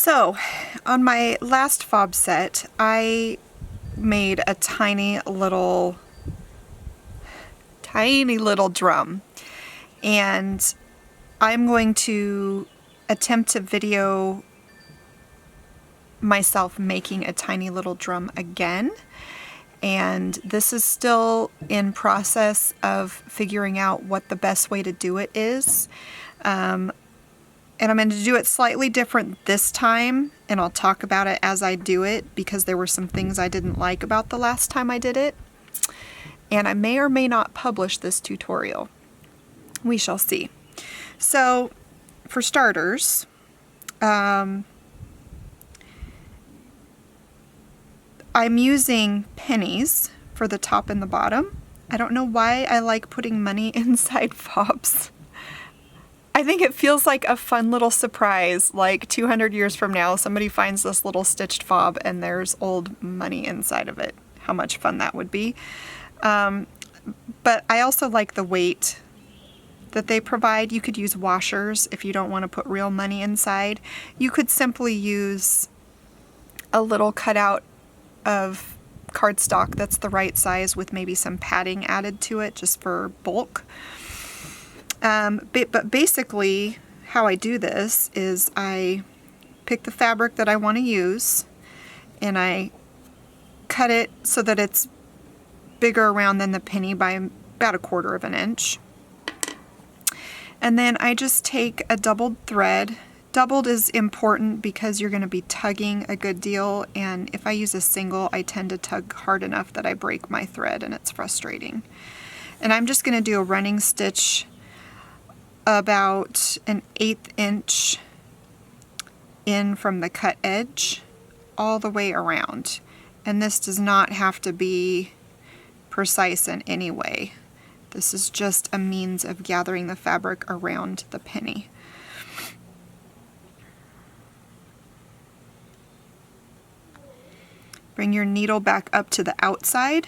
So, on my last fob set, I made a tiny little drum, and I'm going to attempt to video myself making a tiny little drum again. And this is still in process of figuring out what the best way to do it is. And I'm going to do it slightly different this time, and I'll talk about it as I do it because there were some things I didn't like about the last time I did it. And I may or may not publish this tutorial. We shall see. So, for starters, I'm using pennies for the top and the bottom. I don't know why I like putting money inside fobs. I think it feels like a fun little surprise, like 200 years from now somebody finds this little stitched fob and there's old money inside of it. How much fun that would be. But I also like the weight that they provide. You could use washers if you don't want to put real money inside. You could simply use a little cutout of cardstock that's the right size with maybe some padding added to it just for bulk. But basically how I do this is I pick the fabric that I want to use and I cut it so that it's bigger around than the penny by about 1/4 of an inch. And then I just take a doubled thread. Doubled is important because you're going to be tugging a good deal, and if I use a single, I tend to tug hard enough that I break my thread and it's frustrating. And I'm just going to do a running stitch about an 1/8 inch in from the cut edge all the way around. And this does not have to be precise in any way. This is just a means of gathering the fabric around the penny. Bring your needle back up to the outside,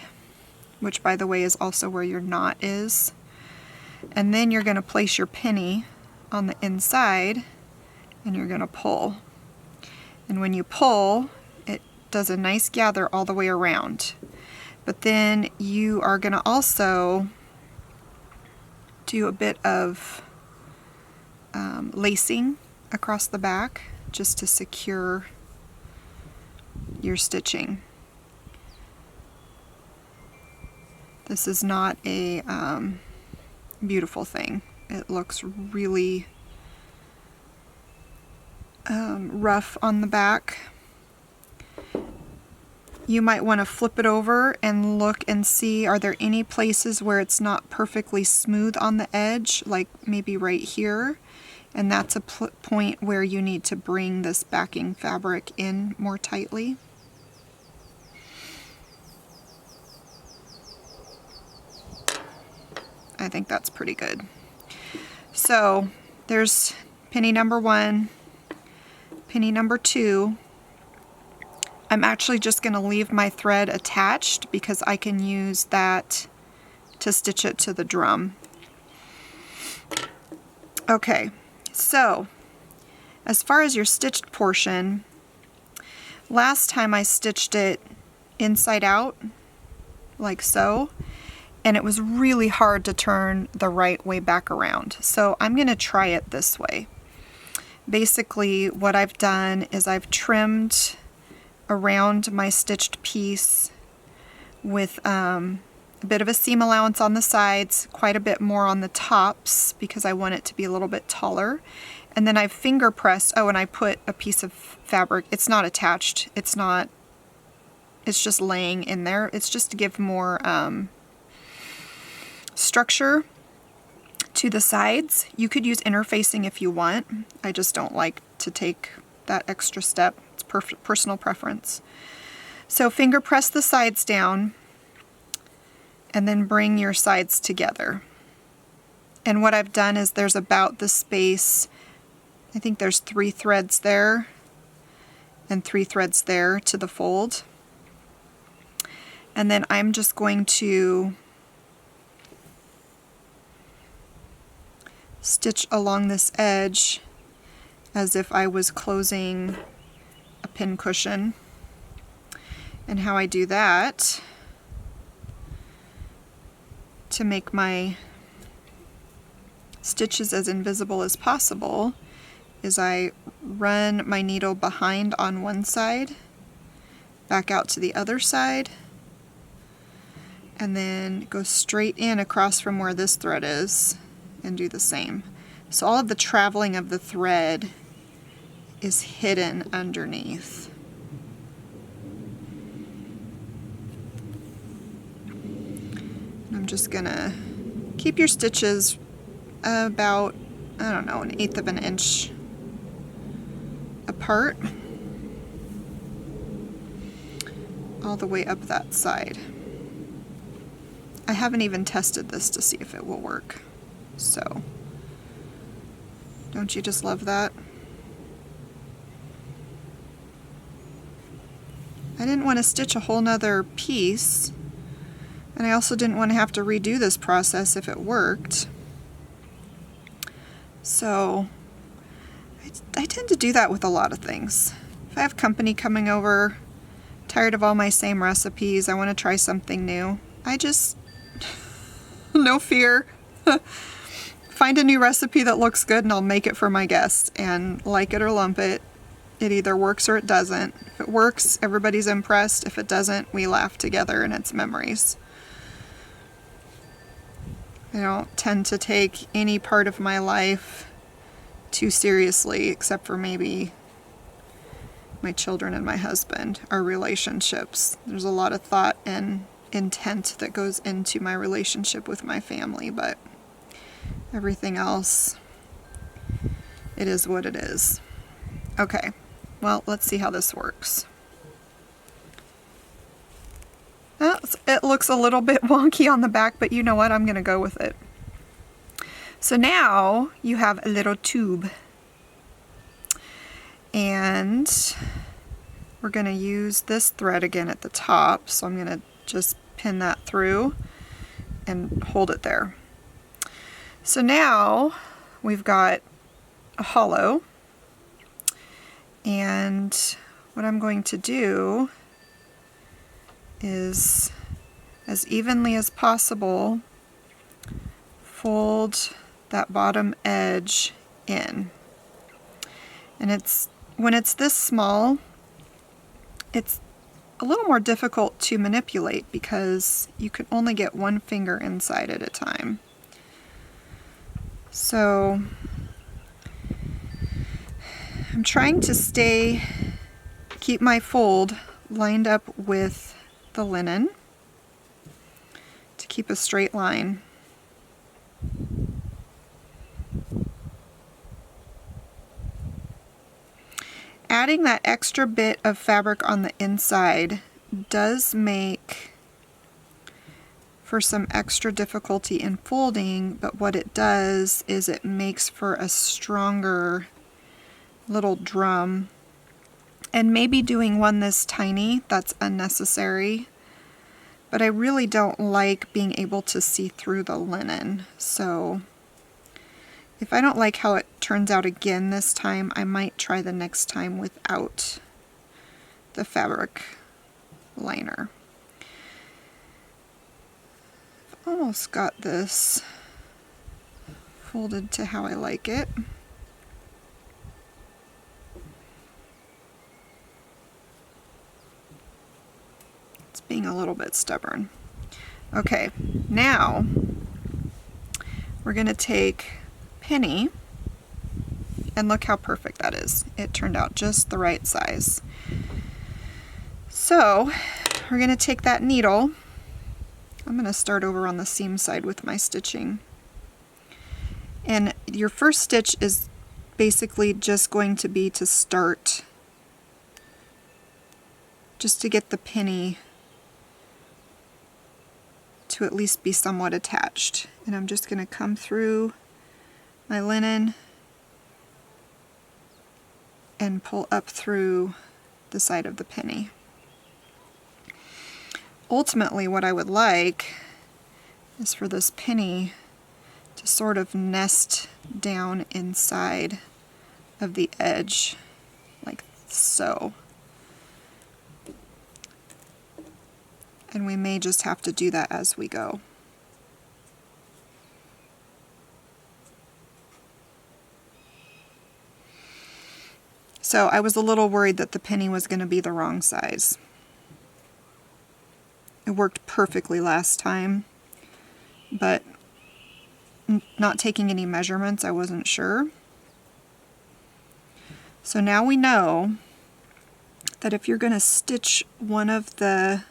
which by the way is also where your knot is. And then you're going to place your penny on the inside and you're going to pull. And when you pull, it does a nice gather all the way around. But then you are going to also do a bit of lacing across the back just to secure your stitching. This is not a beautiful thing. It looks really rough on the back. You might want to flip it over and look and see, are there any places where it's not perfectly smooth on the edge, like maybe right here, and that's a point where you need to bring this backing fabric in more tightly. I think that's pretty good. So there's penny number 1, penny number 2. I'm actually just going to leave my thread attached because I can use that to stitch it to the drum. Okay, so as far as your stitched portion, last time I stitched it inside out, like so, and it was really hard to turn the right way back around. So I'm going to try it this way. Basically, what I've done is I've trimmed around my stitched piece with a bit of a seam allowance on the sides, quite a bit more on the tops because I want it to be a little bit taller. And then I've finger pressed, oh, and I put a piece of fabric. It's not attached. It's just laying in there. It's just to give more structure to the sides. You could use interfacing if you want. I just don't like to take that extra step. It's personal preference. So finger press the sides down and then bring your sides together. And what I've done is there's about the space, I think there's 3 threads there and 3 threads there to the fold. And then I'm just going to stitch along this edge as if I was closing a pin cushion. And how I do that to make my stitches as invisible as possible is I run my needle behind on one side, back out to the other side, and then go straight in across from where this thread is and do the same. So all of the traveling of the thread is hidden underneath. I'm just gonna keep your stitches about, I don't know, 1/8 of an inch apart all the way up that side. I haven't even tested this to see if it will work. So, don't you just love that? I didn't want to stitch a whole nother piece, and I also didn't want to have to redo this process if it worked. So I tend to do that with a lot of things. If I have company coming over, tired of all my same recipes, I want to try something new, I just, no fear, find a new recipe that looks good and I'll make it for my guests. And like it or lump it, it either works or it doesn't. If it works, everybody's impressed. If it doesn't, we laugh together and it's memories. I don't tend to take any part of my life too seriously, except for maybe my children and my husband, our relationships. There's a lot of thought and intent that goes into my relationship with my family, but everything else, it is what it is. Okay, well, let's see how this works. It looks a little bit wonky on the back, but you know what? I'm going to go with it. So now you have a little tube. And we're going to use this thread again at the top. So I'm going to just pin that through and hold it there. So now we've got a hollow. And what I'm going to do is, as evenly as possible, fold that bottom edge in. And when it's this small, it's a little more difficult to manipulate because you can only get one finger inside at a time. So I'm trying to keep my fold lined up with the linen to keep a straight line. Adding that extra bit of fabric on the inside does make for some extra difficulty in folding, but what it does is it makes for a stronger little drum. And maybe doing one this tiny, that's unnecessary, but I really don't like being able to see through the linen. So if I don't like how it turns out again this time, I might try the next time without the fabric liner. I've almost got this folded to how I like it. It's being a little bit stubborn. Okay, now we're going to take Penny, and look how perfect that is. It turned out just the right size. So we're going to take that needle. I'm going to start over on the seam side with my stitching. And your first stitch is basically just going to be to start, just to get the penny to at least be somewhat attached. And I'm just going to come through my linen and pull up through the side of the penny. Ultimately, what I would like is for this penny to sort of nest down inside of the edge, like so. And we may just have to do that as we go. So I was a little worried that the penny was going to be the wrong size. It worked perfectly last time, but not taking any measurements, I wasn't sure. So now we know that if you're going to stitch one of the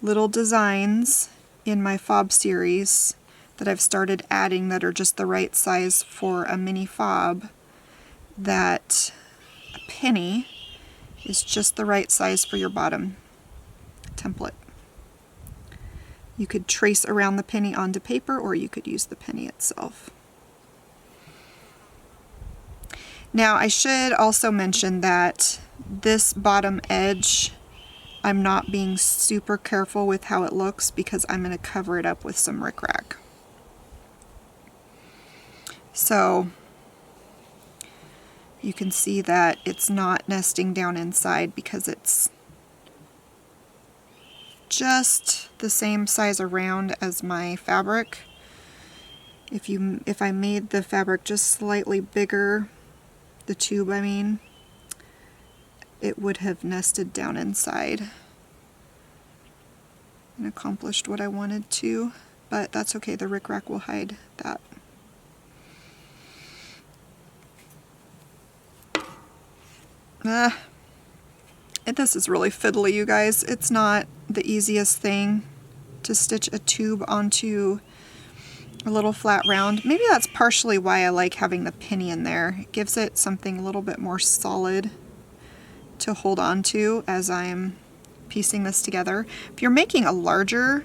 little designs in my fob series that I've started adding that are just the right size for a mini fob, that a penny is just the right size for your bottom template. You could trace around the penny onto paper, or you could use the penny itself. Now I should also mention that this bottom edge, I'm not being super careful with how it looks because I'm going to cover it up with some rickrack. So you can see that it's not nesting down inside because it's just the same size around as my fabric. If I made the fabric just slightly bigger, the tube I mean, it would have nested down inside and accomplished what I wanted to, but that's okay, the rickrack will hide that. This is really fiddly, you guys. It's not the easiest thing to stitch a tube onto a little flat round. Maybe that's partially why I like having the penny in there. It gives it something a little bit more solid to hold on to as I'm piecing this together. If you're making a larger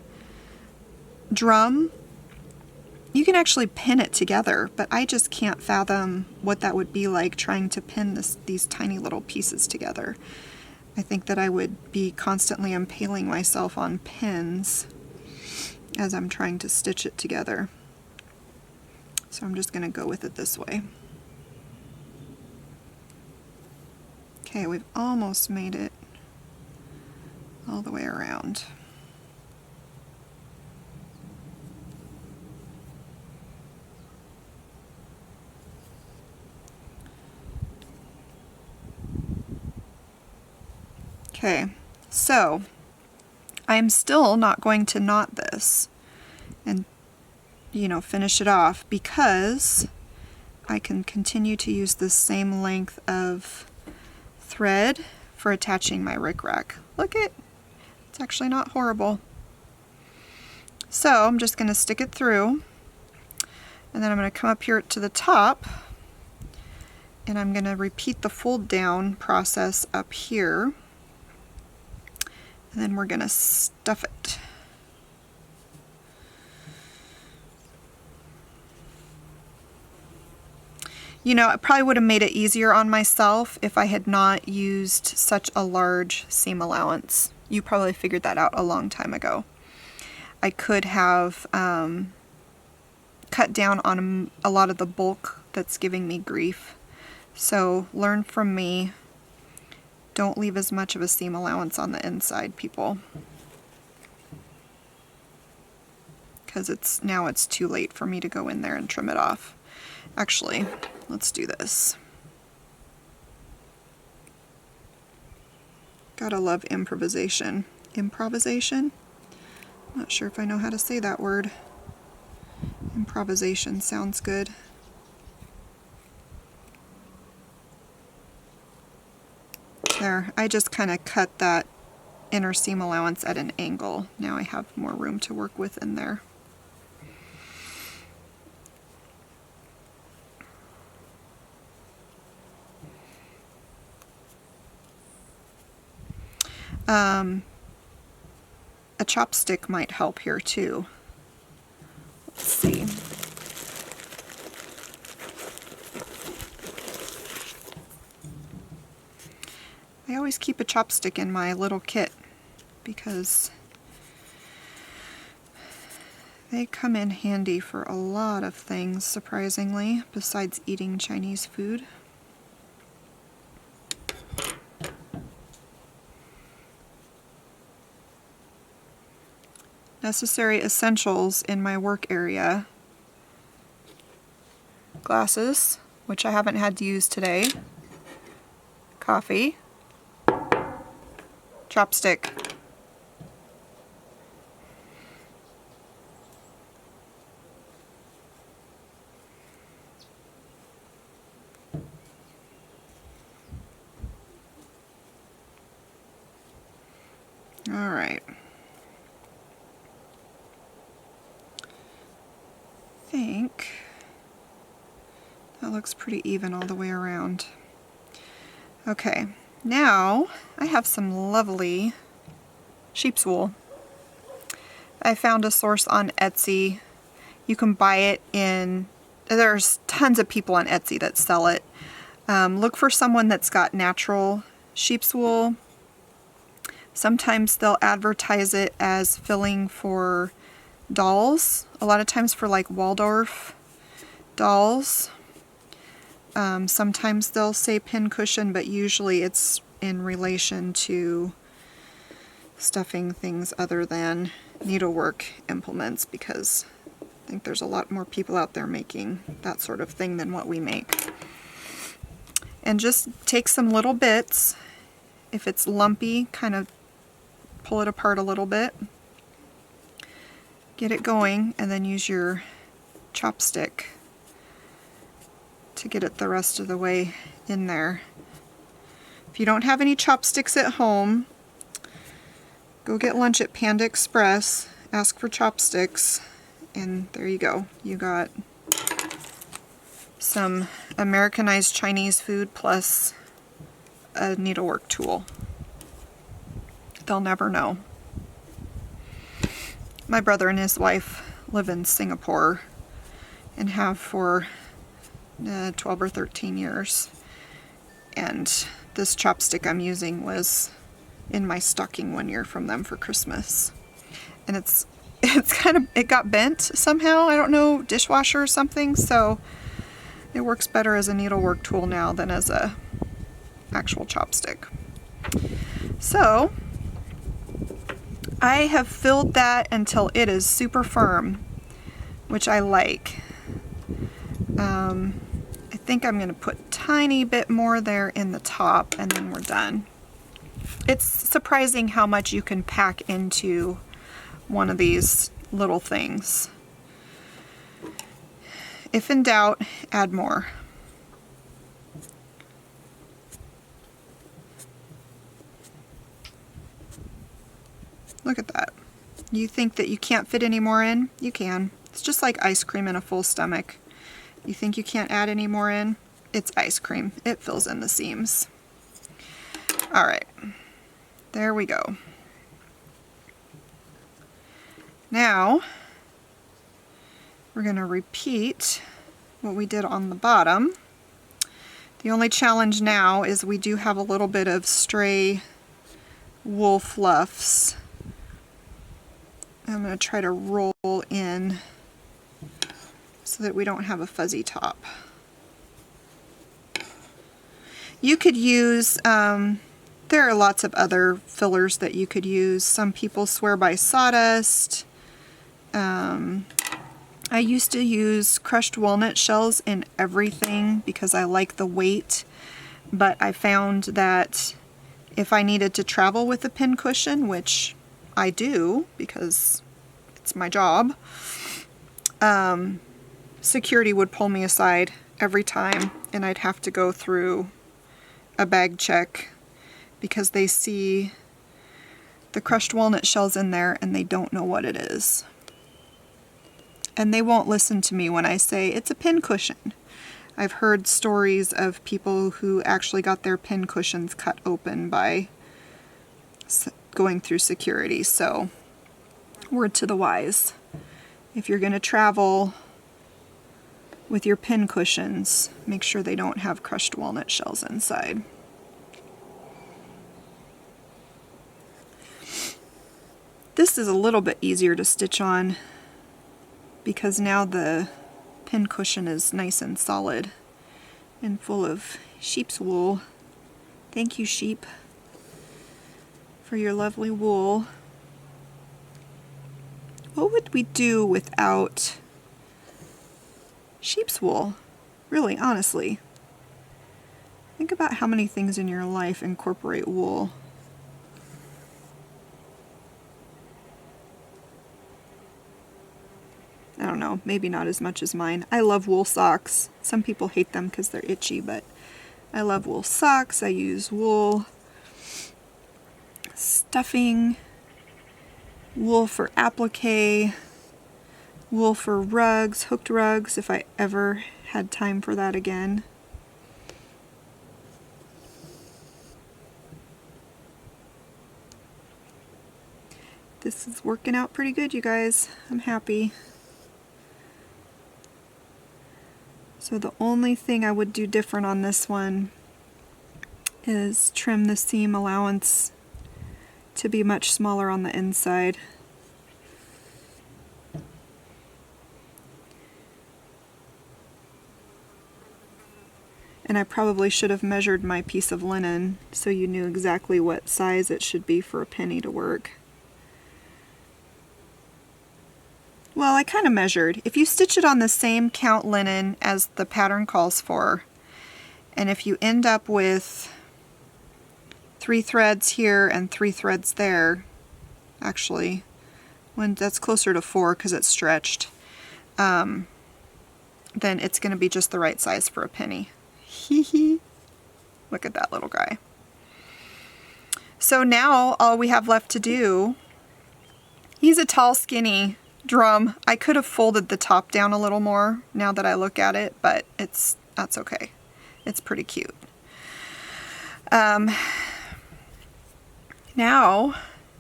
drum, you can actually pin it together, but I just can't fathom what that would be like trying to pin these tiny little pieces together. I think that I would be constantly impaling myself on pins as I'm trying to stitch it together. So I'm just going to go with it this way. Okay, we've almost made it all the way around. Okay, so I'm still not going to knot this and, you know, finish it off because I can continue to use the same length of thread for attaching my rickrack. Look it, it's actually not horrible. So I'm just going to stick it through, and then I'm going to come up here to the top, and I'm going to repeat the fold down process up here. And then we're going to stuff it. You know, it probably would have made it easier on myself if I had not used such a large seam allowance. You probably figured that out a long time ago. I could have cut down on a lot of the bulk that's giving me grief. So learn from me. Don't leave as much of a seam allowance on the inside, people. Because now it's too late for me to go in there and trim it off. Actually, let's do this. Gotta love improvisation. Improvisation? Not sure if I know how to say that word. Improvisation sounds good. There, I just kind of cut that inner seam allowance at an angle. Now I have more room to work with in there. A chopstick might help here too. Let's see. I always keep a chopstick in my little kit because they come in handy for a lot of things, surprisingly, besides eating Chinese food. necessary essentials in my work area. Glasses, which I haven't had to use today. Coffee. Chopstick. All right. I think that looks pretty even all the way around. Okay, now I have some lovely sheep's wool. I found a source on Etsy. You can buy it in, there's tons of people on Etsy that sell it. Look for someone that's got natural sheep's wool. Sometimes they'll advertise it as filling for dolls. A lot of times for like Waldorf dolls. Sometimes they'll say pin cushion, but usually it's in relation to stuffing things other than needlework implements, because I think there's a lot more people out there making that sort of thing than what we make. And just take some little bits. If it's lumpy, kind of pull it apart a little bit. Get it going, and then use your chopstick to get it the rest of the way in there. If you don't have any chopsticks at home, go get lunch at Panda Express, ask for chopsticks, and there you go. You got some Americanized Chinese food plus a needlework tool. They'll never know. My brother and his wife live in Singapore and have for 12 or 13 years. And this chopstick I'm using was in my stocking one year from them for Christmas. And it's kind of, it got bent somehow, I don't know, dishwasher or something, so it works better as a needlework tool now than as a actual chopstick. So I have filled that until it is super firm, which I like. I think I'm going to put a tiny bit more there in the top, and then we're done. It's surprising how much you can pack into one of these little things. If in doubt, add more. Look at that. You think that you can't fit any more in? You can. It's just like ice cream in a full stomach. You think you can't add any more in? It's ice cream. It fills in the seams. All right. There we go. Now, we're going to repeat what we did on the bottom. The only challenge now is we do have a little bit of stray wool fluffs. I'm going to try to roll in so that we don't have a fuzzy top. You could use, there are lots of other fillers that you could use. Some people swear by sawdust. I used to use crushed walnut shells in everything because I like the weight, but I found that if I needed to travel with a pin cushion, which I do because it's my job, security would pull me aside every time, and I'd have to go through a bag check because they see the crushed walnut shells in there and they don't know what it is. And they won't listen to me when I say it's a pin cushion. I've heard stories of people who actually got their pin cushions cut open by going through security. So, word to the wise. If you're going to travel with your pin cushions, make sure they don't have crushed walnut shells inside. This is a little bit easier to stitch on because now the pin cushion is nice and solid and full of sheep's wool. Thank you, sheep, for your lovely wool. what would we do without sheep's wool? Really, honestly. Think about how many things in your life incorporate wool. I don't know, maybe not as much as mine. I love wool socks. Some people hate them because they're itchy, but I love wool socks. I use wool stuffing, wool for applique, wool for rugs, hooked rugs, if I ever had time for that again. This is working out pretty good, you guys. I'm happy. So the only thing I would do different on this one is trim the seam allowance to be much smaller on the inside. And I probably should have measured my piece of linen so you knew exactly what size it should be for a penny to work. Well, I kind of measured. If you stitch it on the same count linen as the pattern calls for, and if you end up with 3 threads here and 3 threads there, actually, when that's closer to 4 because it's stretched, then it's going to be just the right size for a penny. Hee hee. Look at that little guy. So now all we have left to do, he's a tall, skinny drum. I could have folded the top down a little more now that I look at it, but that's okay. It's pretty cute. Now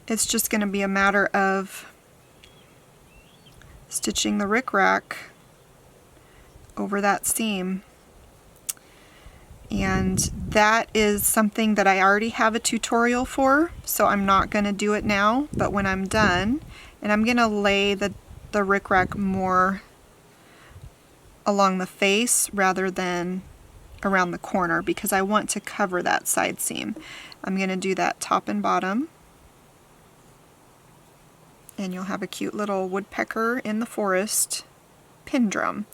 it's just going to be a matter of stitching the rickrack over that seam. And that is something that I already have a tutorial for, so I'm not going to do it now, but when I'm done, and I'm going to lay the rickrack more along the face rather than around the corner because I want to cover that side seam. I'm going to do that top and bottom, and you'll have a cute little woodpecker in the forest pin drum.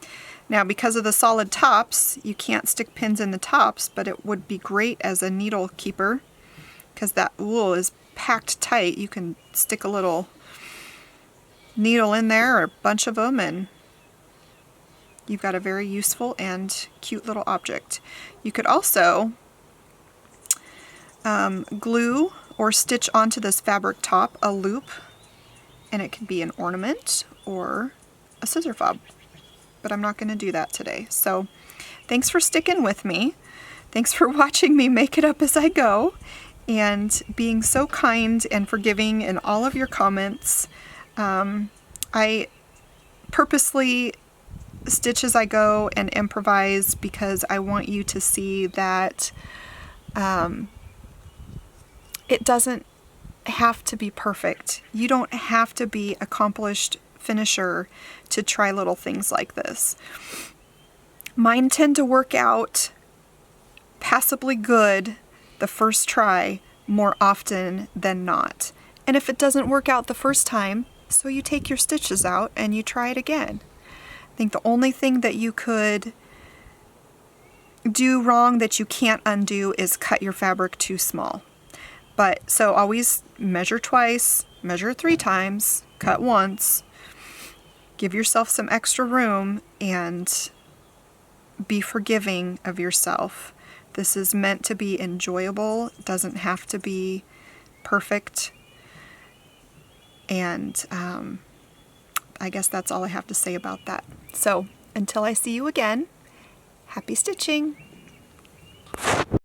Now, because of the solid tops, you can't stick pins in the tops, but it would be great as a needle keeper because that wool is packed tight. You can stick a little needle in there or a bunch of them, and you've got a very useful and cute little object. You could also glue or stitch onto this fabric top a loop, and it can be an ornament or a scissor fob. But I'm not going to do that today. So thanks for sticking with me. Thanks for watching me make it up as I go and being so kind and forgiving in all of your comments. I purposely stitch as I go and improvise because I want you to see that it doesn't have to be perfect. You don't have to be accomplished finisher to try little things like this. Mine tend to work out passably good the first try more often than not. And if it doesn't work out the first time, so you take your stitches out and you try it again. I think the only thing that you could do wrong that you can't undo is cut your fabric too small. But so always measure twice, measure 3 times, cut once, give yourself some extra room, and be forgiving of yourself. This is meant to be enjoyable. It doesn't have to be perfect. And I guess that's all I have to say about that. So until I see you again, happy stitching!